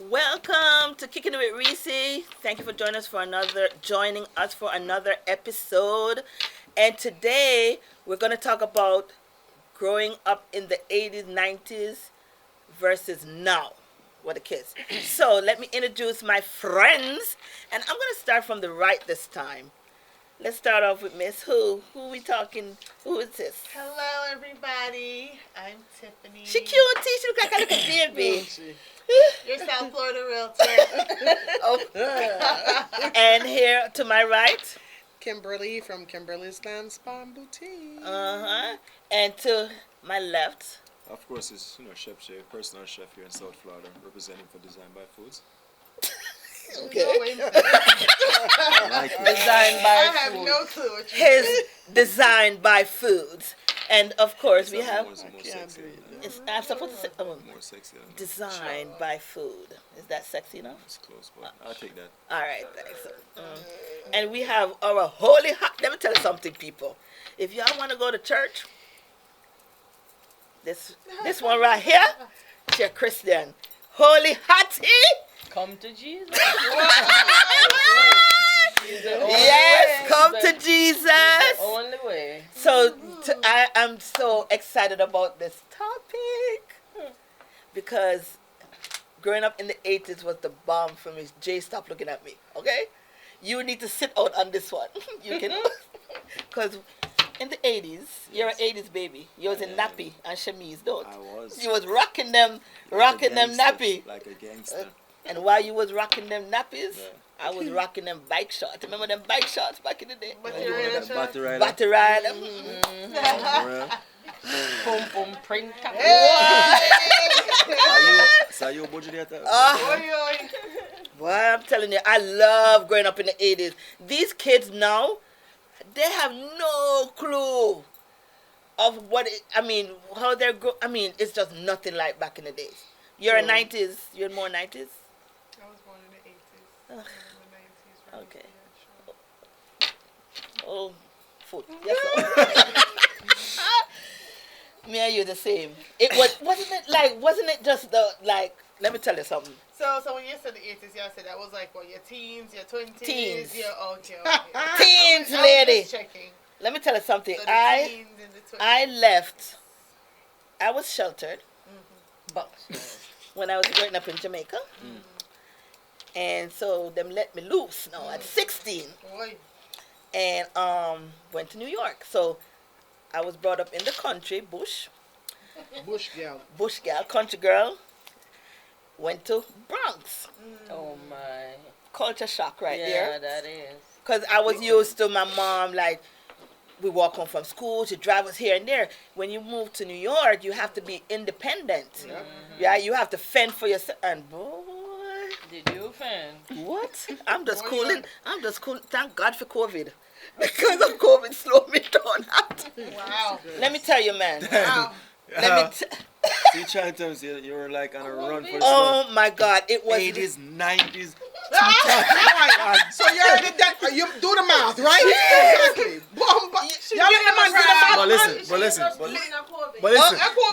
Welcome to Kickin with Reecy. Thank you for joining us for another episode. And today we're going to talk about growing up in the 80s, 90s versus now with the kids. So let me introduce my friends, and I'm going to start from the right this time. Let's start off with Miss Who. Who we talking? Who is this? Hello, everybody. I'm Tiffany. She cute. She look like a little baby. Your South Florida realtor. Oh. And here to my right, Kimberly from Kimberly's Land Spa and Boutique. And to my left, Of course, it's Chef Jay, personal chef here in South Florida, representing for Design by Foods. okay. Like it. Designed by I have Food. no clue what you're His Designed by Foods, and of course we It's have. more sexy. I'm supposed to say More sexy. Than Designed by Food. Is that sexy enough? It's close, but I'll take that. All right, thanks. And we have our holy. Let me tell you something, people. If y'all want to go to church, this one right here, it's your Christian holy hottie. Come to Jesus. Yes, come to Jesus. Only way. So I am so excited about this topic because growing up in the 80s was the bomb for me. Jay, stop looking at me, okay? You need to sit out on this one. You can, because in the 80s, you're an 80s baby. You was in nappy and chemise, don't? I was. You was rocking them nappy. Like a gangster. And while you was rocking them nappies, Yeah. I was rocking them bike shorts. Remember them bike shorts back in the day? But You you're wanted in a that battery rider? Battery ride. For real? Pum pum print. So you budget at that? Well, I'm telling you, I love growing up in the 80s. These kids now, they have no clue of how they're it's just nothing like back in the days. You're a 90s, you're more 90s? I was born in the 80s. Ugh. In the 90s. Right? Okay. Yeah, sure. Oh, food. Yes, sir. Me and you the same. Wasn't it just let me tell you something. So when you said the 80s, you said that was like what, your teens, your 20s? Teens. Okay. Teens, I was lady. just checking. Let me tell you something. So the teens and the 20s. I left. I was sheltered But when I was growing up in Jamaica. And so them let me loose now at 16 Boy. and went to New York. So I was brought up in the country, bush gal, country girl. Went to Bronx. oh my. Culture shock right Yeah, there. that is. Because I was used to my mom, like, we walk home from school, she drive us here and there. When you move to New York, you have to be independent. Yeah, you have to fend for yourself. And boy, Did you offend? what? I'm just cooling. Thank God for COVID. Because of COVID slowed me down. Wow. Let me tell you, man. Wow. See, trying to tell you were like on a run for Oh my God, it was 80s, 90s. So you're already that. You do the math, right? Exactly. Y'all let the man do the math. But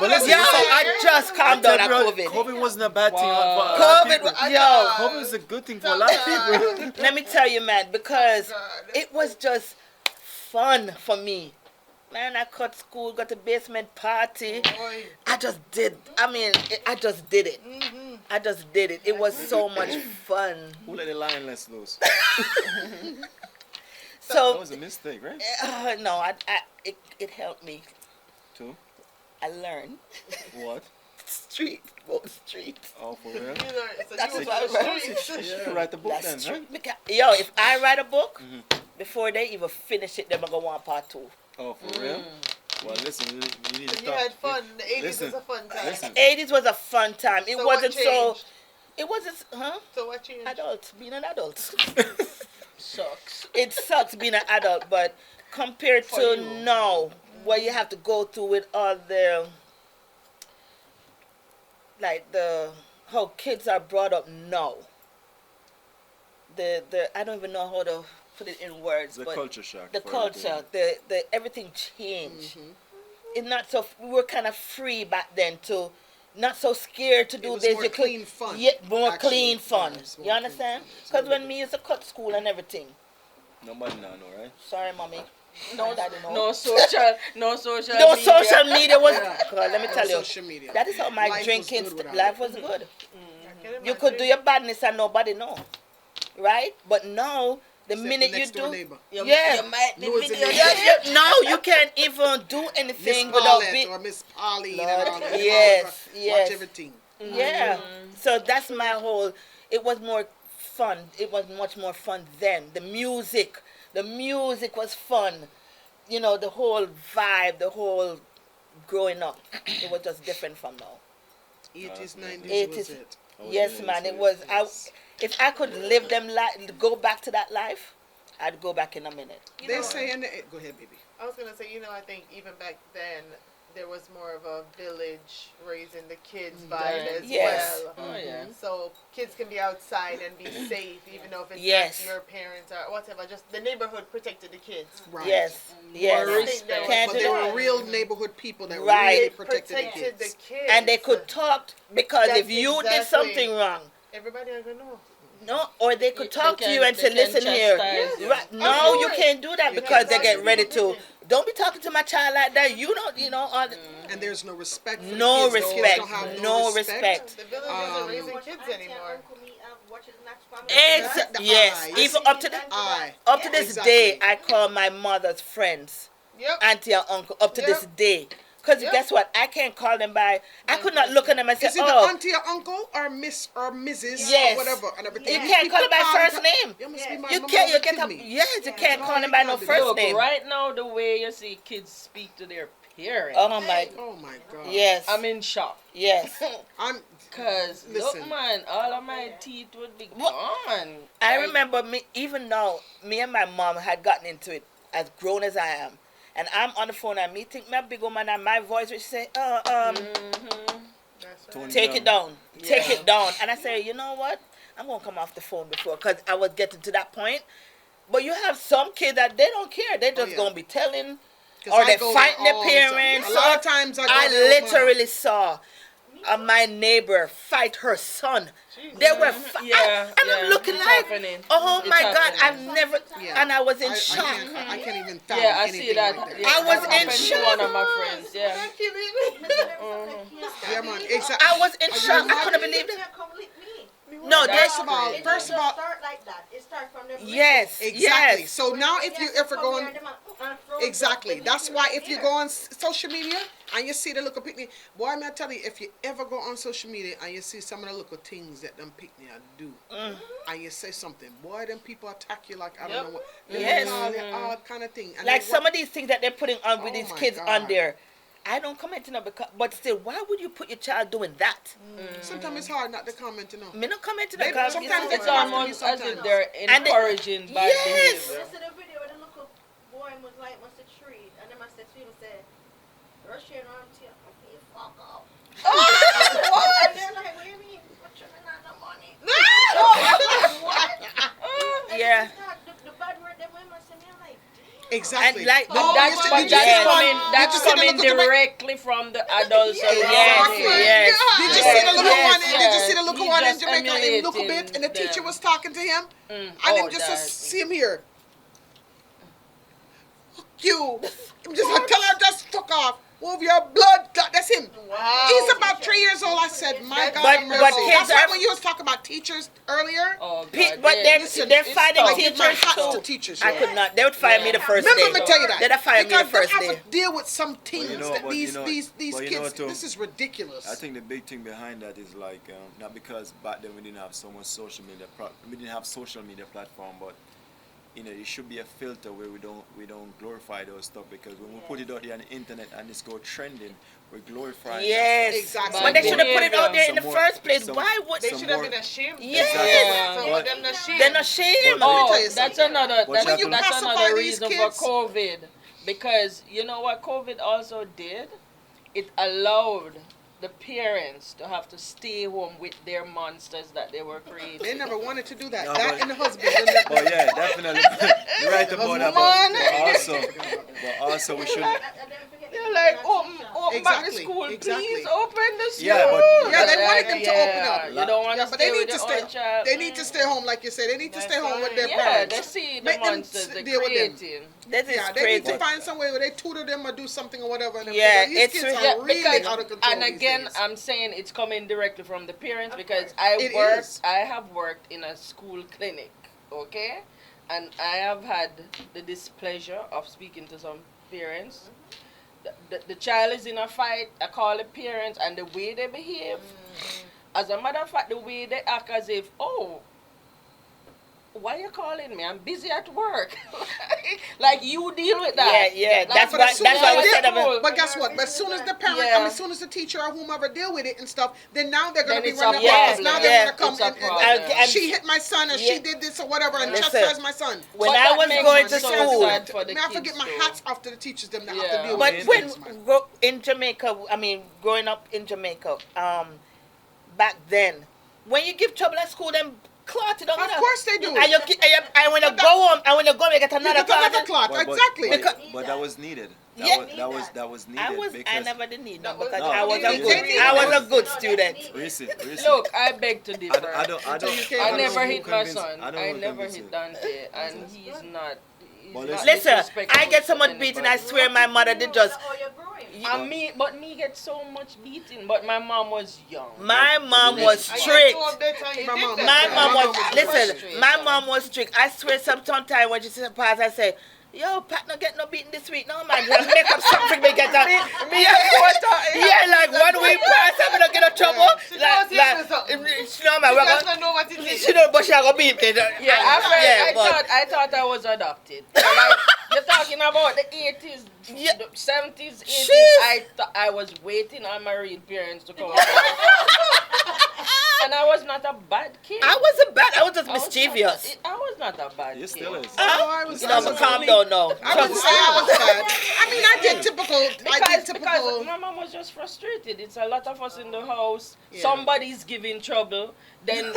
listen. Yeah, so I just calmed down at COVID. COVID wasn't a bad thing. Wow. For a lot of COVID, people. yo. COVID was a good thing for a lot of people. Let me tell you, man, because it was just fun for me. Man, I cut school, got a basement party. Boy. I just did it. I just did it. It was so much fun. Who let the lioness loose? That So, was a mistake, right? no, it helped me. Too? I learned. What? Street. Oh, for real? That's So you what was I on the read. streets. You should write the book That's then, true. right? Yo, if I write a book, before they even finish it, they're going to want part 2. Oh, for real? Well, listen, you need to You talk. had fun. The 80s Listen, was a fun time. listen. 80s was a fun time. It So wasn't what so... changed? It wasn't... Huh? So what changed? Adult. Being an adult. Sucks. It sucks being an adult, but compared For to you. now, where you have to go through with all the... how kids are brought up now. I don't even know how to put it in words, The but culture shock. the for culture, everything. the everything changed. It's not so we were kind of free back then to not so scared to do was this. more You could- clean fun, Yeah, more actually. clean fun. Yeah, it's more You clean understand? fun. It's Because more when me used to cut school and everything. Nobody now know, right? Sorry, mommy. No, daddy, no. No social, no social No media. social media was. Yeah. God, let me tell you. Social media. That is how my Life was drinking good without life it. was good. I can You could do imagine. your badness and nobody know, right? But now the Except minute the you next door do, neighbor. You, Yeah. you might be Lose the video. name. yeah, now you can't even do Miss anything without Paulette being. or Miss Pauline Lord, and all that. yes, Watch yes. everything. Yeah. So that's my whole. It was more fun. It was much more fun then. The music was fun. You know, the whole vibe, the whole growing up. It was just different from now. 80s, 90s 80s. was it. Oh, Yes, yes, man. It yes, was. yes. If I could live them go back to that life, I'd go back in a minute. You They know, say in the... Go ahead, baby. I was gonna say, I think even back then there was more of a village raising the kids vibe Yeah. as Yes. well. Oh yeah. So kids can be outside and be safe, even though if it's Yes. not your parents or whatever. Just the neighborhood protected the kids. Right. Yes. Yes. More respect. Can't But do they that. were real neighborhood people that Right. really They protected the kids. And they could talk because That's if you did exactly- something wrong, Everybody are gonna know. no, or they could talk to you and they say, can "Listen here." chastise you. Right. No, you can't do that You because can't they get do ready that. to. Don't be talking to my child like that. You don't, all the- And there's no respect for no the kids. The kids respect. don't have No respect. The village Um, isn't raising kids anymore. Yes. Eye. Even up to the Aye. up to this Exactly. day, I call my mother's friends Yep. auntie or uncle up to this day. Because Yep. guess what? I can't call them by. I could not look at them and say, Is it the "Oh, auntie or uncle or Miss or Mrs. Yes. or whatever and everything? you can't call them by first name. You must be my You mama can't. You would get kill up. me. Yes, you can't No, call you them by no can't do first that. Look, name. right now the way you see kids speak to their parents, Oh my. Oh my God. Yes. I'm in shock. Yes. I'm. Cause look, Listen. man, all of my teeth would be What? gone. I remember me, even now, me and my mom had gotten into it as grown as I am. And I'm on the phone and me think my big woman and my voice which say, That's right. Tone take it down. Take Yeah. it down. And I say, you know what? I'm going to come off the phone before because I was getting to that point. But you have some kids that they don't care. They just yeah. going to be telling 'Cause or I they go fighting there their all the time. parents. A lot of or- times I go I there with my literally saw my neighbor fight her son. They were Yeah, and I'm yeah, looking it's like, happening. oh It's my God, happening. I've never, Yeah. and I was in I shock. I can't even fathom Yeah, I anything see that. like that. Yeah, I was that in happened to shock. one of my friends. Yeah. Thank you, baby. Yeah, man. Exactly. I was in Are you shock. I mad? couldn't believe it. Oh, No, that's First of all, crazy. first of all, start like that. It starts from the yes, exactly. yes. So now if you ever go on, exactly. That's why if you go on social media and you see the little picnic, boy, I'm tell you, if you ever go on social media and you see some of the little things that them picnic do, and you say something, boy, them people attack you like I don't know what. They Yes. call it all kind of thing. And Like they some of these things that they're putting on with Oh these my kids God. on there. I don't comment on it because, but still, why would you put your child doing that? sometimes it's hard not to comment, you know. Me not comment on They- that. sometimes It's they have to be almost as if sometimes. they're And they- encouraging bad Yes. behavior. This is the video where the little boy was like, must have treat, and then must have treat said, Russian arm to you, fuck off. And they're like, what do you mean? What you mean not the money? Yeah. The bad word them women say, me like, Exactly. And like- Oh, but That's, you see- but did you see that's the one- coming, did that's you see the coming little- directly from the adults. Yes, around here. yes. Did you Yeah. see the little Yes, one? Did you see the yes. little He one in just Jamaica in little bit, emulating and the teacher them. was talking to him, and Oh, then just that's- see him here. Fuck you! I'm just gonna tell her just fuck off. Move your blood clot. That's him. Wow. He's about 3 years old. I said, my God, But- have but mercy. kids That's why are- when you was talking about teachers earlier, Oh, God. But they're listen, they're it's fighting tough. I give my teachers hats too. to teachers. I yeah. could not. They would fire me the first Remember day. me tell you that. They'd have fired me the Because first they have day. to deal with some things you know that what, these you know- these but you know kids. what, too? This is ridiculous. I think the big thing behind that is like not because back then we didn't have so much social media, we didn't have social media platform, but you know, it should be a filter where we don't glorify those stuff because when we put it out there on the internet and it's go trending, we're glorifying. Yes. Exactly. But they should have put it out there in the Some first place. some- Why would They some should have more- been ashamed. Yes. Yeah. Some of them ashamed. they're not ashamed? But- Oh, tell you that's something. another When that's, you that's classify another these reason kids- for COVID, because you know what COVID also did? It allowed the parents to have to stay home with their monsters that they were They creating. never wanted to do that. No, that but- and the husband. and the- But yeah, definitely. You're right about that. But also we should. They're like, oh open back the Exactly, school. exactly. Please open the school. Yeah, but- Yeah, they wanted them to open up. You don't want Yeah, to but stay they need with to your stay. own child. They need to stay home, like you said. They need to stay home with their Yeah, parents. they see the Make them monsters they're deal with them. creating. That is Yeah, they crazy. need to find some way where they tutor them or do something or whatever. And Yeah, these it's kids re- are Yeah, really because, out of control. and these again, days. I'm saying it's coming directly from the parents Of because course. I have worked in a school clinic, okay, and I have had the displeasure of speaking to some parents. The child is in a fight. I call the parents, and the way they behave. As a matter of fact, the way they act as if, oh, why you calling me? I'm busy at work. Like you deal with that. Yeah. Like, That's but why. as soon That's as why they we did- said about. But guess what? But as soon as the parent, Yeah. as soon as the teacher or whomever deal with it and stuff, then now they're going Then to be it's a running problem. across. Now Yeah, they're going to come it's a and problem. And- she hit my son or Yeah. she did this or whatever and Listen. chastised my son. When But I that was makes going me to so school, sad for the May I kids, forget my though. hats off to the teachers them that have Yeah. to deal but with when these man. in Jamaica, I mean, growing up in Jamaica, back then, when you give trouble at school, them clot it on. Of course they do. And when you go home, and when you go, you get You another get another clot. clot, exactly. But that was needed. Yeah. That was needed. I because never did need no No, because no, I was they a did. good. They did. I was a good No, that's student. needed. Reecy. Look, I beg to differ. I don't. Until you came I don't never know hit my son. I don't I know never convince hit you. Dante, and he's not. Well, not Listen, disrespectful I get so to much beating. I anybody. swear, my mother did just. Oh, you're growing. And me get so much beating, but my mom was young. My mom was I get strict. to up there time you My did mom- that. My mom was Frustration. listen. My mom was strict. I swear, sometimes when she said pass, I say, "Yo, Pat, not get no beating this week, no man. You make up something we get on." Yeah, like 1 week pass, I'm not get no trouble. She Like, knows you do something. no man, She we're does gonna. not know what it is. She don't, but she gonna beat me. Yeah, I but thought I was adopted. Like, you're talking about the 80s, Yeah. the 70s, 80s. Jeez. I was waiting on my real parents to come. And I was not a bad kid. I wasn't bad. I was just I was mischievous. I was not a bad You kid. still is. I was You know, but calm down now. I wouldn't say I was bad. I mean, I did Because typical. my mom was just frustrated. It's a lot of us in the house. Yeah. Somebody's giving trouble. Then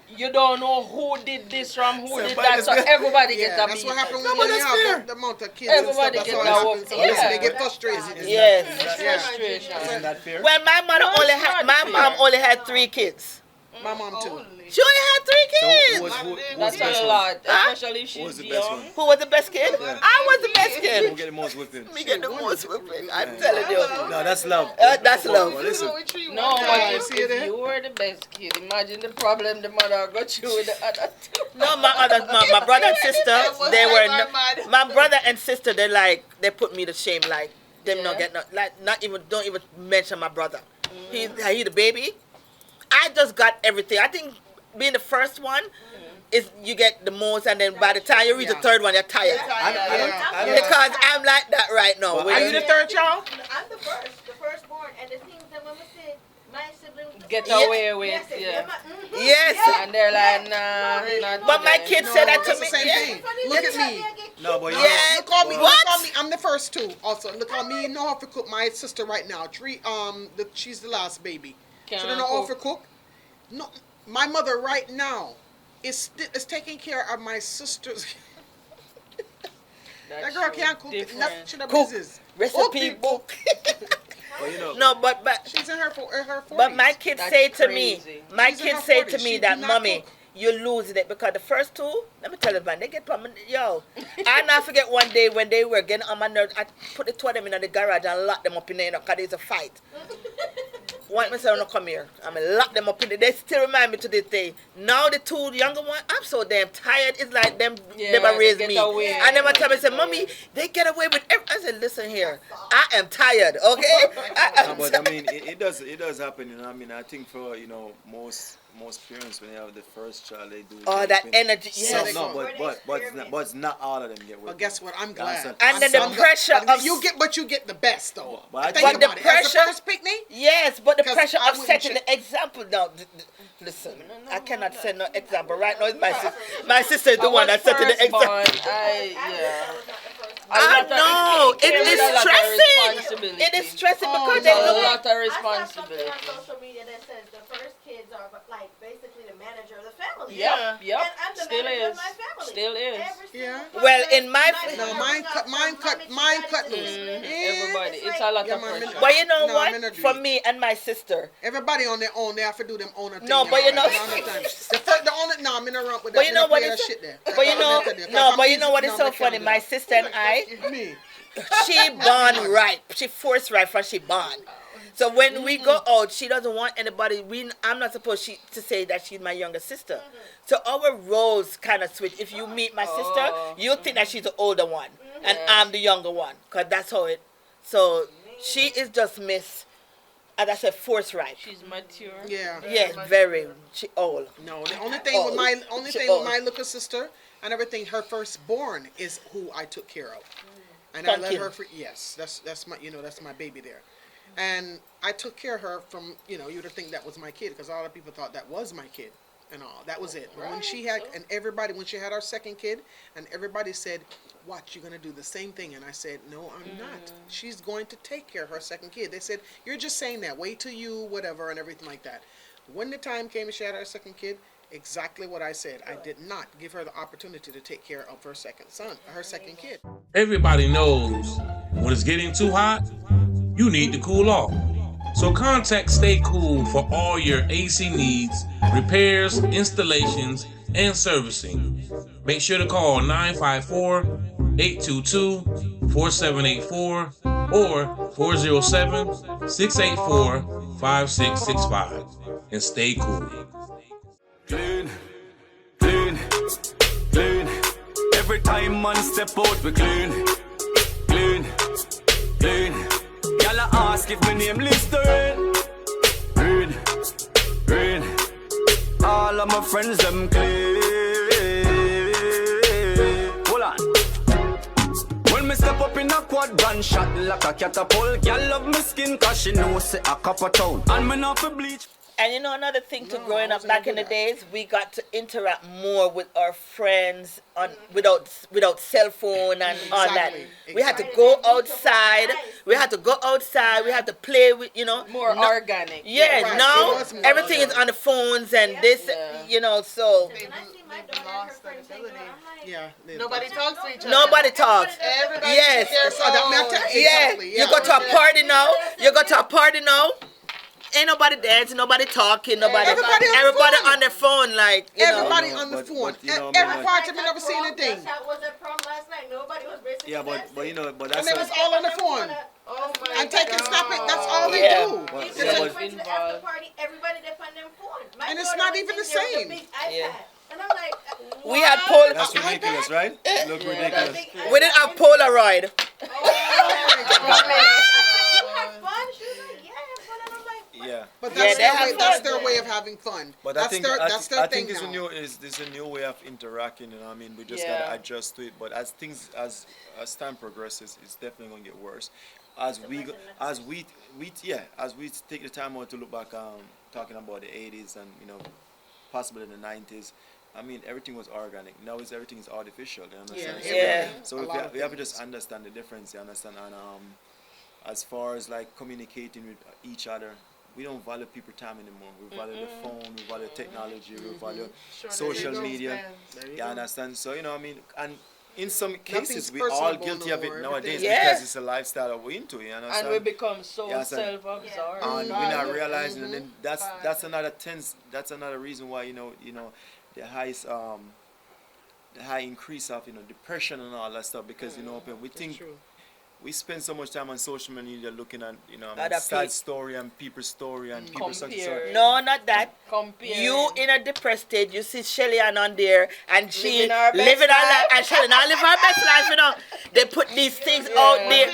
you don't know who did this from who did that. Somebody's So good. everybody Yeah, gets a that's beat. what happened No, when but you that's have fair. the amount of kids Everybody and get stuff. that That's what whoop. happens. So Yeah. listen, they get frustrated. Yes. Frustration. Isn't that fair? Well, my mother No, only it's had. not My fair. mom only had 3 kids. My mom too. Only. She only had 3 So kids. who was That's the best a one? lot, Huh? especially if Who was she's the best young. one? Who was the best kid? Yeah. I was the best Who kid. get the most whipping? Me get the most whipping. I'm telling you. No, that's love. That's love. Well, This is listen. what we treat No, one but guy. if, see it if there? you were the best kid, imagine the problem the mother got through with the other two. No, my brother and sister, That was they like were my no, mother. my brother and sister. They put me to shame. Like them not Yeah. get not even don't even mention my brother. He the baby. I just got everything. I think being the first one is you get the most, and then by the time you reach the Yeah. 3rd one, you're tired. I don't. Because I'm like that right now. Well, When Are you- you the third child? I'm the firstborn, and the things that Mama said, my siblings Get Yeah. away with, Yes, yeah. Yes. And they're like, nah, not But my today. kids said that to that's me. the same Yeah. thing. Look at me. No, but Yeah. Look on me. What? Look on me. I'm the first two. Also, look on me. Know how to cook. My sister right now. She's the last baby. She Can't don't know how to cook. cook. No, my mother right now is taking care of my sister's. That That's girl so can't cook. different. Nothing of Cook. business. Recipe Cook. book. Well, you know. No, but She's in her 40s. But my kids That's say to crazy. me, my She's in kids her say 40s. to me She that, do not mommy, cook. you're losing it because the first 2, let me tell you, man, they get problem. Yo, I not forget one day when they were getting on my nerves, I put the 2 of them in the garage and lock them up in there, because there's a fight. One me say, no, come here. I'm going to lock them up in there. They still remind me to this day. Now the 2 younger ones, I'm so damn tired. It's like them Yeah, never they raised get me. away. And then my time I They said, get mommy, away. they get away with everything. I said, listen here, I am tired, okay? No, but I mean, it does happen. You know, I mean, I think for most parents when they have the first child, they do. Oh, that energy, Yeah, yes. No, but it's not all of them get whipped. But guess what? I'm glad. That's And then the I'm pressure but of- you get the best though. But I Think think- But the about it. As pressure- the first picnic, Yes, but the 'Cause pressure I of wouldn't setting check- the example now. Listen, I cannot set no example. Right now, it's my sister is the one that's setting the example. I know. It is stressing. It is stressing Oh, because It's they a look. lot of I saw something responsibility. on social media that says the first kids are like basically the manager of the family. Yep. Yeah. And I'm the Still manager of is. my family. Still is. Every single Yeah. person Well, in my No, mine cut loose. Everybody, It's it's like- a lot Yeah, of man, pressure. But you know No, what? I'm gonna do For it. me and my sister. Everybody on their own, they have to do them own thing. No, but you know- the owner. No, I'm in a rump with that. But you know Me no what play is that shit there. But you know, no, but you know what is so funny? My sister and I, Me. she born right. She forced right from she born. So when we go out, she doesn't want anybody. I'm not supposed to say that she's my younger sister. So our roles kind of switch. If you meet my sister, you think that she's the older one, and I'm the younger one, cause that's how it. So she is just Miss, as I said, force right. She's mature. Yeah. Yes, very. She old. No, the only thing with my little sister and everything, her firstborn is who I took care of, and I let Pumpkin. her. Yes, that's my that's my baby there, and I took care of her from you would think that was my kid because a lot of people thought that was my kid and all that was it. But when she had when she had our second kid, and everybody said, "Watch, you're gonna do the same thing," and I said, "No, I'm not. She's going to take care of her second kid." They said, "You're just saying that. Wait till you whatever and everything like that." When the time came and she had her second kid, exactly what I said. I did not give her the opportunity to take care of her second kid. Everybody knows when it's getting too hot, you need to cool off. So contact Stay Cool for all your AC needs, repairs, installations, and servicing. Make sure to call 954-822-4784 or 407-684-5665 and stay cool. Clean, clean, clean. Every time man step out, we clean, clean, clean. Y'all ask if my name Listerine. Green, green. All of my friends them clean. Hold on. When me step up in a quad gunshot like a catapult, y'all love my skin 'cause she know say a copper town. And me not for bleach. And you know another thing to growing I up wasn't back gonna in the do days, we got to interact more with our friends without cell phone and all that. Exactly, We had to exactly. go outside. We had to go outside. We had to play with More no- organic. Yeah, Right, now it was more everything is organic. on the phones and this, Yeah. so They've When I see my they've daughter and her lost that friends hang ability. out, I'm like, Yeah. Nobody talks to each other. nobody talks. Everybody Yes. their So that matter. phone. Yeah, Exactly, you go to a yeah. party now. You go to a party now. Ain't nobody dancing, nobody talking, nobody. Everybody on the Everybody phone. on their phone, like Everybody No, on the but- phone. but, you know, Every I mean, party like me never that seen a prom, thing. That's how it was at prom last night. Nobody was basically Yeah, but dancing. but And that's they was all on the phone. Oh my And taking God. snap it. That's all they Yeah. do. But- Even yeah, when but- we went to the after party, everybody they on them phone. My And it's daughter not was even the sitting there with a same. big iPad. Yeah. And I'm like, we had what? That's ridiculous, right? Look Yeah, ridiculous. Big we didn't have Polaroid. You had fun? She was like, yeah, I had fun. And I'm like, Yeah. But Yeah, that's, they their have way, that's fun. their way of having fun. But that's I think their, I, that's thi- their I thing think now. this is a new way of interacting. You know, what I mean, we just Yeah. gotta adjust to it. But as time progresses, it's definitely gonna get worse. As we take the time out to look back, talking about the 80's and possibly the 90's. I mean, everything was organic. Now everything is artificial. You understand? Yeah. So A we lot have, of we have to things. just understand the difference. You understand? And as far as like communicating with each other, we don't value people time anymore. We value the phone. We value technology. We value social media. There you You go. understand? So I mean, and in some cases, Nothing's we all personable guilty no of it more. nowadays Everything- Yeah. because it's a lifestyle that we're into. You understand? And we become so Yeah, so- self-absorbed. And we're not realizing, and then that's Bye. that's another tense. That's another reason why the highest the high increase of depression and all that stuff because we think True. we spend so much time on social media looking at Other sad peop- story and people's story and people's success. Compare. No, not that. Compare. You in a depressed state, you see Shelly Ann on there, and she Living her best living her life, life. and Shelly not live her best life. They put these things out there.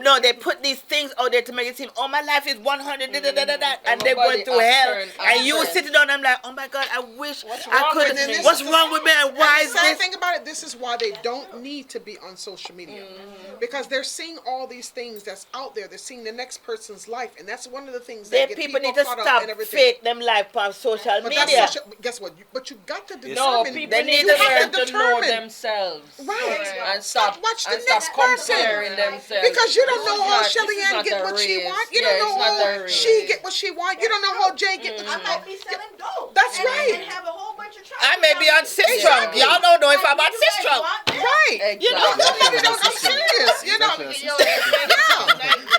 No. They put these things out there to make it seem, oh, my life is 100, and they're Everybody going through hell. upturn, And you upturn. sitting down, I'm like, oh my God, I wish What's I wrong could. with me? What's wrong with me? And why And is the sad this? thing about it, this is why they don't need to be on social media. Because they're seeing all these things that's out there. They're seeing the next person's life. And that's one of the things They that get people need to caught up stop in everything. fake them life on social But that's media. guess what? But you got to determine. No, people They need need to to learn determine. to know themselves. Right. And stop Watch the and stop next person. comparing themselves. Because you don't This know is how not- Shelly this is Ann not get a what she race. want. You Yeah, don't it's know not how a race. she get what she want. You don't know how Jay get. I might be selling dope. That's and, right. And have a whole bunch of I may be on Sis Yeah. Drug. Y'all don't know if I'm on You Sis guys Drug. want this? Right. Exactly. You know, Somebody don't know serious. You know.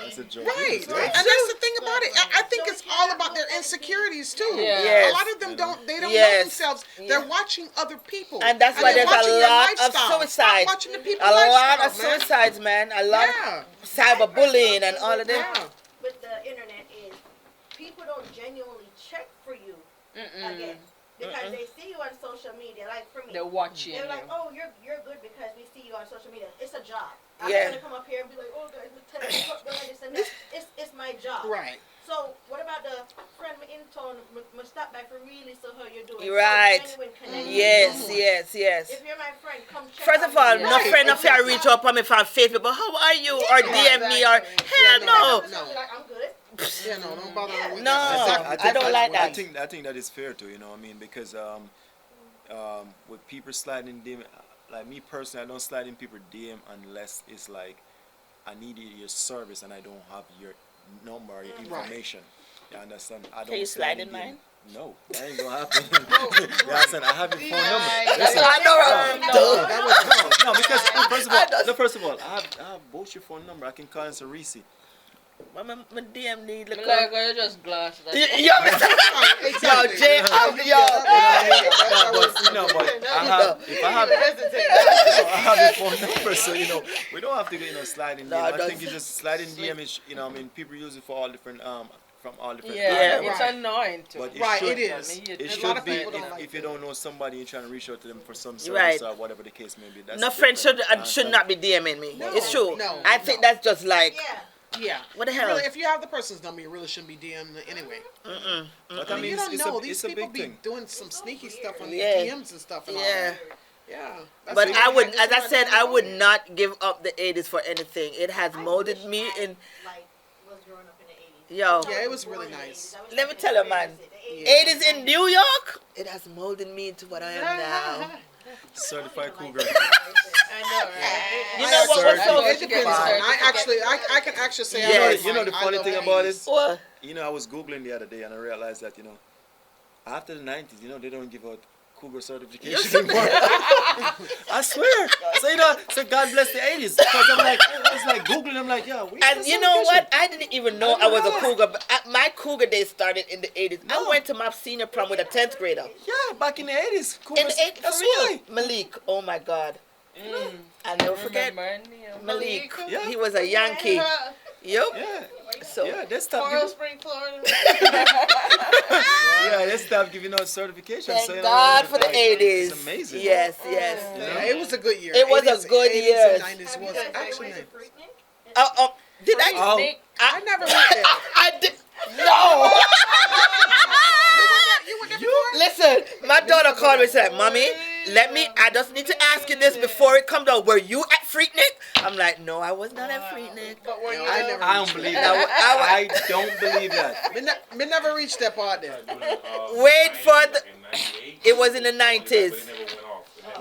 That's a joke. Right. And that's the thing about it. I think it's all about their insecurities too. Yeah. Yes. A lot of them don't know Yes. themselves. They're watching other people. And that's why they're there's watching a their lot of lifestyle. suicides. Stop watching the people A lot lifestyle, of man. suicides, man. A lot Yeah. of cyberbullying and all of that. Yeah. With the internet is people don't genuinely check for you again because they see you on social media. Like for me, They're watching they're like, you. "Oh, you're good because we see you on social media." It's a job. I'm Yeah. not gonna come up here and be like, "Oh, guys, let's tell you this and that." It's my job. Right. So what about the friend in town? Must stop by for really so how you're doing. Right. So genuine connection. Yes. If you're my friend, come check. First on of all, me. no friend of yours reach out on me from Facebook, but how are you? Or DM me or hell no. No. Like, I'm good. Yeah, no, don't bother Yeah. with No. that. I don't like that. I think that is fair too. You know what I mean? Because with people sliding DM, like me personally, I don't slide in people DM unless it's like I need your service and I don't have your number or your information. You understand? I don't Can you slide in DM. mine? No, that ain't gonna happen. You understand? I have your phone number. Listen, I know. no, because first of all, I have both your phone number. I can call and say Reecy. My DM need look Like, you just glass that. Yo, Exactly. Jay, But I have your phone number, so we don't have to go sliding No, DM. I don't- think it's just sliding DM is I mean people use it for all different from all different Yeah, backgrounds. it's Right. annoying too. But it Right, should, it is. It A lot should of be people don't like if you it. don't know somebody, you're trying to reach out to them for some service Right. or whatever the case may be. That's no friend different. should not be DMing me. No, It's true. no, I think that's just like Yeah. Yeah. what the hell. Really, if you have the person's number, you really shouldn't be DMing anyway. But I mean, you don't it's know. a, These it's a people big be thing. doing some sneaky stuff on the Yeah. DMs and stuff. And all Yeah. that. Yeah. That's But what I would, it's as I not said, done I at would all. not give up the 80s for anything. It has molded me in. Like was growing up in the 80s. Yo, Yeah, it was really nice. Let me tell you, man. Yeah. 80s in New York, it has molded me into what I am now. Certified cougar. I know, right? You know what was so It depends. I can actually say. Yes. You know the I funny love thing 80s. about it? What? I was Googling the other day and I realized that, after the 90s, they don't give out cougar certification anymore. I swear. So God bless the 80s. Because I was like Googling, I'm like, yeah. And you know what? I didn't even know I was a cougar. But my cougar days started in the 80s. I went to my senior prom with a 10th grader. Yeah, back in the 80s. In Cougars, the 80s, that's for real. why. Malik, oh my God. I'll never forget Malik. He was a Yankee. Yup. Yeah. So Yeah, they stopped Coral giving, Spring, Florida. they stopped giving out certifications. thank so, God for the like, 80s. It's amazing. Yes. Yeah, it was a good year. It was a 80s good 80s year. and 90s was actually nice. Did I? Oh, I never went there. I did. No. You went there before? Listen, my daughter called me and said, "Mommy, I just need to ask you this before it comes out. Were you at Freaknik?" I'm like, "No, I was not at Freaknik." But were you I there? never I don't believe that. I don't believe that. Me never reached that part there. Wait for the. It was in the 90s.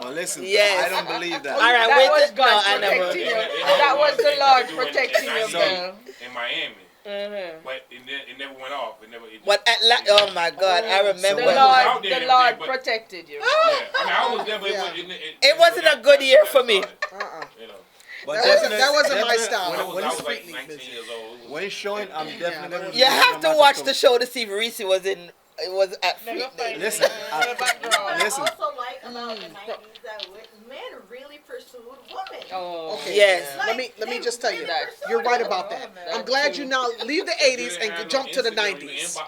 Well, listen, Yes. I don't believe that. All right, That wait. was No, God I never. protecting you. That was the Lord protecting you, girl. In Miami. Mm-hmm. But it never went off. It never. What? Oh my God, I remember. The Lord protected you. Yeah. I mean, I was there, but It wasn't a good year for me. But That wasn't my definitely- style. I was When it's like Freaknik 19 business. years old. When it's showing, I'm definitely. You have to watch the show to see if Reecy was in. It was at Freaknik. Listen, What I listen. also like about the 90s that men really pursued women. Oh. Okay. Yes. Let me just tell you that. you're right about that. I'm glad you now leave the 80s and jump to the 90s.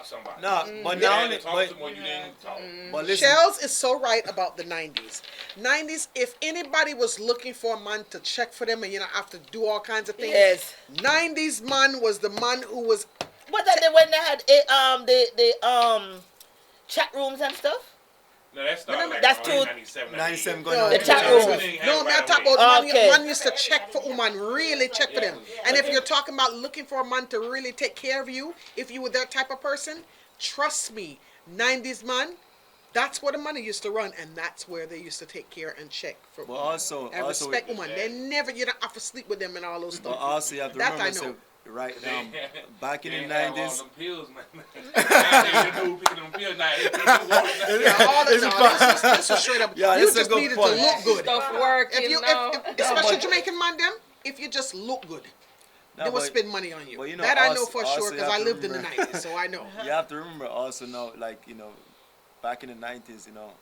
No, but You now, didn't talk to someone, you didn't talk. but listen. Shells is so right about the 90s. 90s, if anybody was looking for a man to check for them and have to do all kinds of things, Yes. 90s man was the man who was. What that they when they had the chat rooms and stuff? No, that started like That's around too- 97, 97 98. going No, on. The chat room. No, man, I talk about Okay. man used to check for woman, really check for them. And if you're talking about looking for a man to really take care of you, if you were that type of person, trust me, 90s man, That's where the money used to run, and that's where they used to take care and check for But also, and respect women. They never, you don't have to sleep with them and all those but stuff. also you have to That remember, I know. so, right now, back in the They have all 90s, them pills, man. They do picking them pills now. Yeah, all the, this was straight up. Yeah, You this is a just good needed point. to look good. Stuff working If you, now. especially but- Jamaican man, them, if you just look good, No, they will but- spend money on you. but you know, That I know also- for also sure you because have I to lived in the remember- 90s, so I know. you have to remember also now, like, you know, back in the 90s, you know,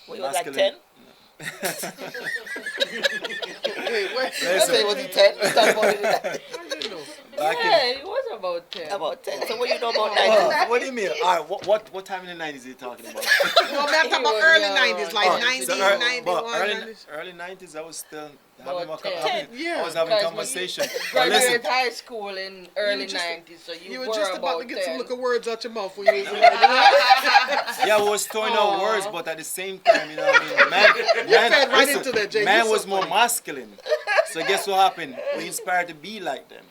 When you was like masculine- 10? Wait, what? Listen, Was he 10? Stop about it. How you know? back in, Yeah, it was about 10. About 10. So what you know about 90s? what do you mean? All right, what time in the 90s are you talking about? No, I'm talking about was early young. 90s, like Oh, 90, So 91, early, 90s. early 90s, I was still About having, 10. Yeah. I was having Because conversation. You But listen, graduated high school in early just- 90s, so you, You were were just about to get 10. some little words out your mouth when you was in yeah, we was throwing out Aw. words, but at the same time, you know what I mean? Man, fed right listen, into that, Jay. man You're so was more funny. masculine. So guess what happened? We inspired to be like them.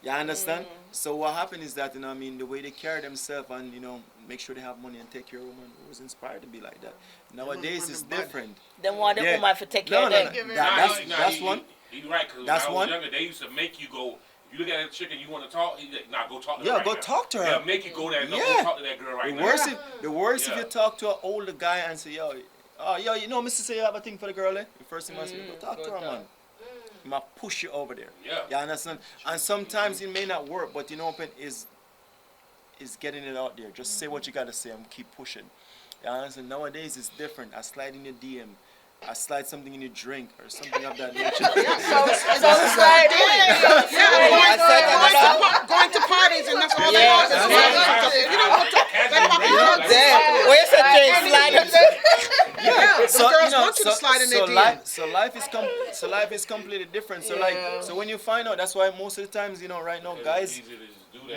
You understand? So what happened is that, you know what I mean, the way they carry themselves and, you know, make sure they have money and take care of women, was inspired to be like that. Nowadays it's different. They want the Yeah. woman to take care of No, them. no, that's one. He's right, because when That's I was one. younger, they used to make you go. You look at a chick and you want to talk, he's like, nah, go talk to her. Yeah, right go now. talp to her. They'll make you go there and no, Yeah. go talk to that girl right The now. worst if Yeah. you talk to an older guy and say, yo, you know, Mr. Say you have a thing for the girl, eh? The first thing I say, go talk to her, man. I'm gonna push you over there. Yeah. You understand? And sometimes it may not work, but you know, open is getting it out there. Just say what you gotta say and keep pushing. You understand? Nowadays it's different. I slide in your DM. I slide something in your drink or something of that nature. going to parties and that's all they Yeah. want. Is you don't want to. Damn. Where's the Jay slide? Yeah, the So, girls you know, want you to slide in their so DM. life is completely different. So Yeah. like, so when you find out, that's why most of the times, you know, right now, guys,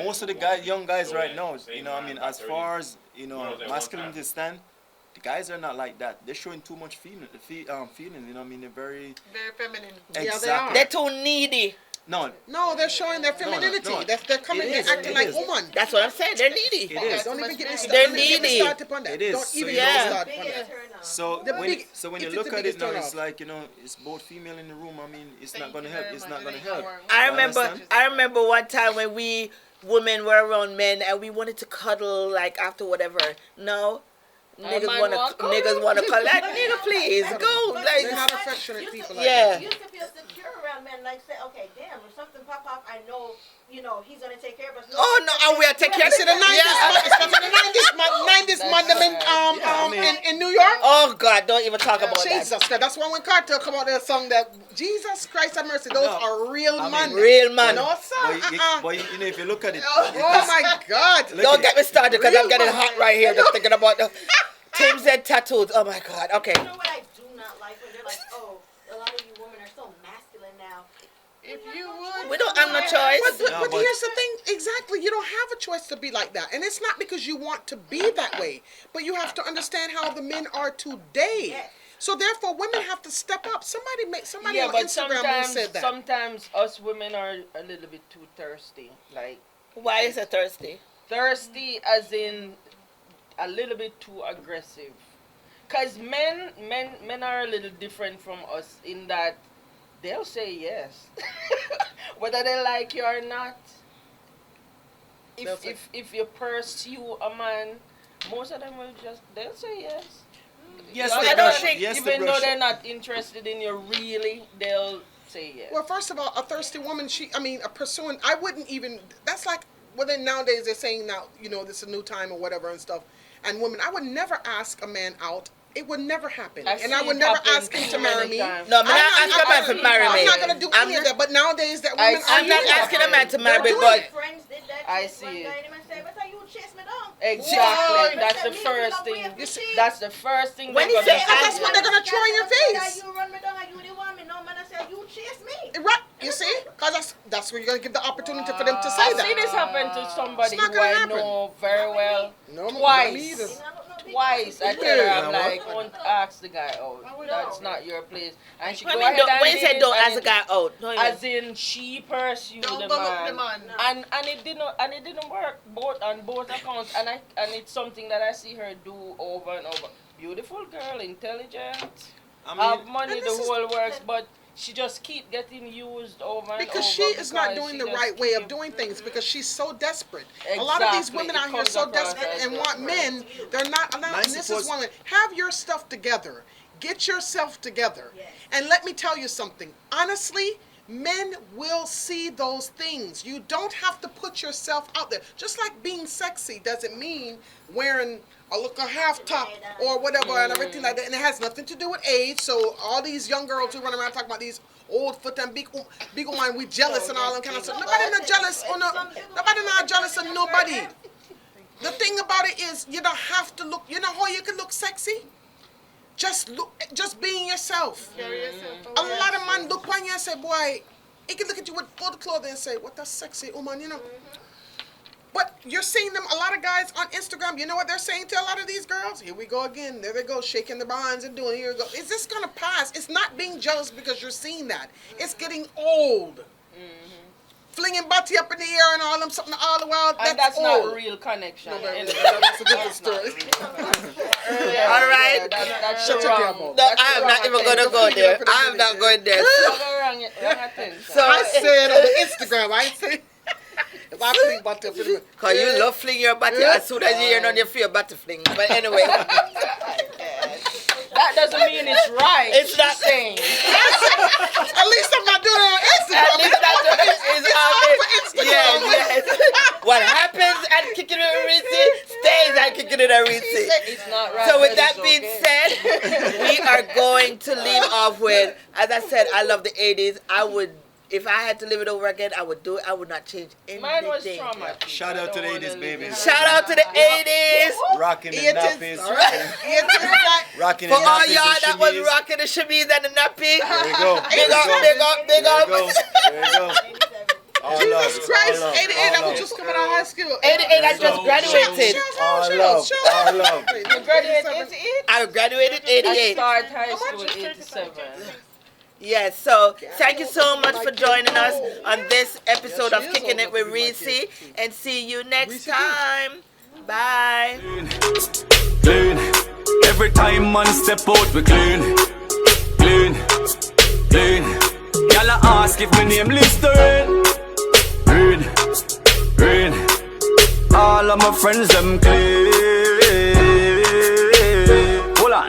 most of the guys, young guys right now, you know, I mean, as far as, you know, masculinity stand, the guys are not like that. They're showing too much feelings, you know, what I mean, they're very, Very feminine. Yeah, they exactly. are. They're too needy. No, No, they're showing their femininity. no. They're coming It in is, acting it like is. woman. That's what I'm saying. They're needy. it is. Don't even get me started. They're Don't even get me needy. started upon that. It is. Don't So even you get me know- started upon Biggest that. turn on. So The when big- so when it you is look the at it biggest now, turn it's off. like, you know, it's both female in the room. I mean, it's not gonna help. It's not gonna help. I You remember understand? I remember one time when we women were around men and we wanted to cuddle like after whatever. No. man Niggas want wanna cuddle. Like, nigga, please go. They're Like, not affectionate people like Yeah. that. You used to feel secure around men, like say, okay, damn, if something pop up, I know, you know, he's gonna take care of us. oh no, and we'll take care You of see the 90s, Yeah. it's from the 90s man them in New York. Oh God, don't even talk about that. Jesus Christ, that's when Carter come out with a song that Jesus Christ have mercy, those No, are real I mean, man. Real man. No But sir. you know, if you look at it, Oh my God. Look Don't at get me started because I'm getting Real hot right here just thinking about the Tim's and tattoos. Oh my God. Okay. You know what I do not like when they're like, oh, a lot of you women are so masculine now. If you would. We don't have no choice. But here's the thing, exactly, you don't have a choice to be like that. And it's not because you want to be that way, but you have to understand how the men are today. Yes. So therefore, women have to step up. Somebody Yeah, on but Instagram who said that. sometimes us women are a little bit too thirsty. Like, Why is it thirsty? thirsty as in a little bit too aggressive. Cause men are a little different from us in that they'll say yes, whether they like you or not. If you pursue a man, most of them will they'll say yes. yes, I the don't brush, think yes, the Even though brush. they're not interested in you really, they'll say yes. Well, first of all, a thirsty woman, pursuing, I wouldn't even, that's like, well then nowadays they're saying now, you know, this is a new time or whatever and stuff. And women, I would never ask a man out. It would never happen. I've And I seen would it never happen ask him to too marry many me. times. No, I'm not asking a man to marry me. I'm not going to do any of that. But nowadays that women I'm not doing asking a that. man to marry me, doing but it. Friends did that. I shit. see One it. guy in my say, but you chase me down. Exactly. Whoa. That's the Leave me first alone, thing. we have to That's the first thing When they're you say gonna that's say. what they're gonna throw in your face. You run me down, you the one me. No man, I said you chase me. Right, you see? Because that's where you're going to give the opportunity for them to say I've seen that. this happen to somebody It's not who gonna I happen. know very well. No, not me Twice. either. You know, no, twice. I tell her, I'm Yeah, like, don't ask the guy out. That's not your place. And she What go I mean, ahead and when you say leave, don't and ask the guy out, no, as in she pursued Don't the go look the man, man. and it didn't work on both accounts, and it's something that I see her do over and over. Beautiful girl, intelligent, have money, and the this is- whole works, but she just keep getting used over and Because over she is not doing she the just right way of keep- doing things because she's so desperate. A lot of these Exactly. women It out here are comes so across desperate as and want desperate. men. They're not allowed. And this is women. Have your stuff together. Get yourself together. Yes. And let me tell you something. Honestly, men will see those things. You don't have to put yourself out there. Just like being sexy doesn't mean wearing a look a half top or whatever and everything like that. And it has nothing to do with age. So all these young girls who run around talking about these old foot and big woman, we jealous and all that kind of stuff. Nobody not jealous. Nobody not jealous of nobody. The thing about it is you don't have to look. You know how you can look sexy? Just being yourself. A lot of men look on you and say, boy, he can look at you with full clothing and say, what a sexy woman, you know. But you're seeing them, a lot of guys on Instagram, you know what they're saying to a lot of these girls? Here we go again. There they go, shaking their behinds and doing, here we go. Is this going to pass? It's not being jealous because you're seeing that. It's getting old. Flinging body up in the air and all them something all the while. And that's old. not real connection. That's a different story. All right. That's Shut the your wrong- damn mouth. No, that's the I am wrong not even attention. gonna go there. I'm not going there. Wrong attention. So I said on the Instagram, I said, if I fling body up in the cause you love fling your body as soon as you hear none, you feel body fling. But anyway, That doesn't mean it's right. It's not- saying. At least I'm not doing it on Instagram. at least that's what is on Instagram. Yes, yes. What happens at Kickin' It with Reecy stays at Kickin' It with Reecy. It's not right. So with but that it's being okay. said, we are going to leave off with, as I said, I love the 80s. I would, if I had to live it over again, I would do it. I would not change anything. Mine was traumatic. Shout out to the 80s, baby. Shout out to the 80s. Rocking the It is, nappies. all right. Rocking For the all nappies, y'all the that was chemise. rocking the chemise and the nappy. There we go. Big up, big up, big There up. we go. There we go. All love, Jesus Christ, all love, 88, all I was love. just coming out of high school. 88, I just graduated. All love, all love. You graduated 88? I graduated I 88. started high school in 87. Yes, so thank you so much for joining us on this episode of she is Kicking old It with enough to be my Reecy, kid. and see you next Reecy too. time. Bye. Clean. Every time man step out, we clean. Clean. Clean. Y'all ask if my name Listerine. Read. Read. All of my friends, them clean. Hold on.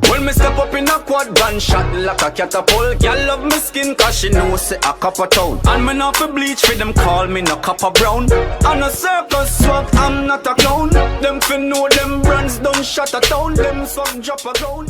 When me step up in a quad gunshot like a catapult, girl love me skin cause she know say a copper town. And me not fi bleach for them call me no copper brown. On a circus swag, I'm not a clown. Them fi know them brands done shut a town. Them swag drop a ground.